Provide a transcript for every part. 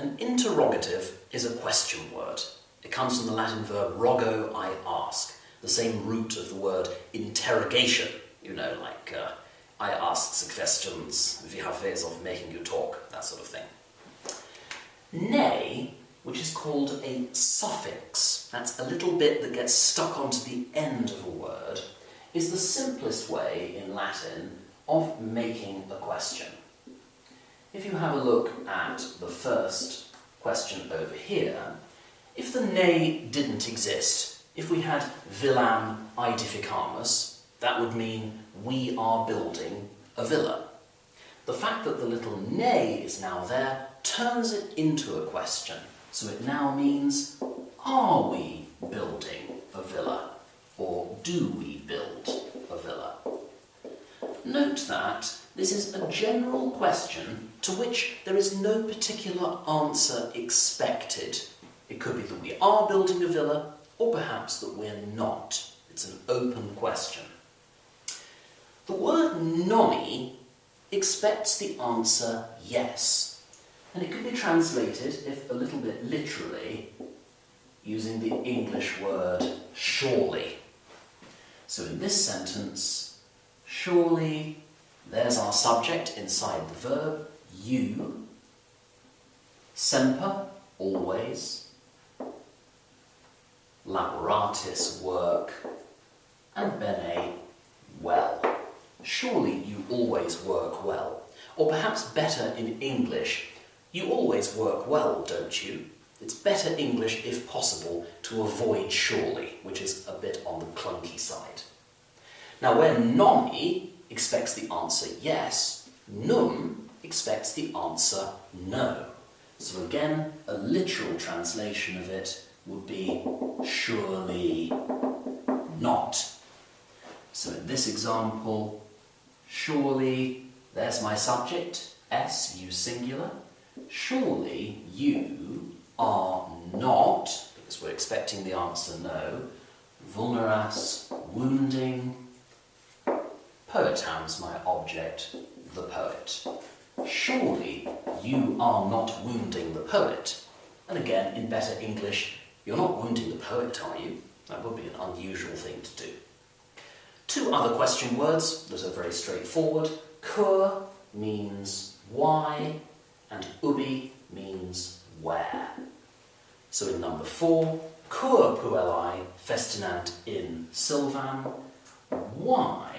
An interrogative is a question word. It comes from the Latin verb rogo, I ask, the same root of the word interrogation. You know, like I ask questions, we have ways of making you talk, that sort of thing. Ne, which is called a suffix, that's a little bit that gets stuck onto the end of a word, is the simplest way in Latin of making a question. If you have a look at the first question over here, if the ne didn't exist, if we had villam aedificamus, that would mean we are building a villa. The fact that the little ne is now there turns it into a question. So it now means, are we building a villa? Or do we build a villa? Note that this is a general question to which there is no particular answer expected. It could be that we are building a villa, or perhaps that we're not. It's an open question. The word nonny expects the answer yes, and it can be translated, if a little bit literally, using the English word surely. So in this sentence, surely, there's our subject inside the verb, you, semper, always, laboratis, work, and bene, well. Surely you always work well. Or perhaps better in English, you always work well, don't you? It's better English, if possible, to avoid surely, which is a bit on the clunky side. Now, where nonny expects the answer yes, num expects the answer no. So again, a literal translation of it would be surely not. So in this example, surely, there's my subject, s, you singular. Surely you are not, because we're expecting the answer no, vulneras, wounding, poetams, my object, the poet. Surely you are not wounding the poet. And again, in better English, you're not wounding the poet, are you? That would be an unusual thing to do. Two other question words that are very straightforward. Cur means why, and ubi means where. So in number 4, cur puellae festinant in sylvam, why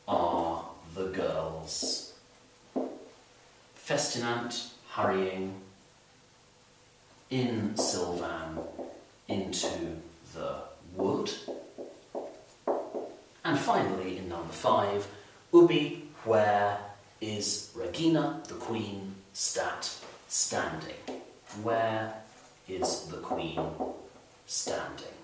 are the girls festinant, hurrying, in sylvam, into the wood. And finally, in number 5, ubi, where is Regina, the queen, stat, standing. Where is the queen standing?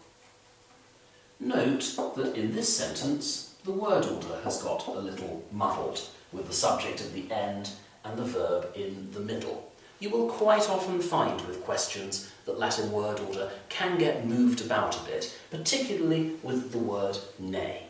Note that in this sentence, the word order has got a little muddled, with the subject at the end and the verb in the middle. You will quite often find with questions that Latin word order can get moved about a bit, particularly with the word ne.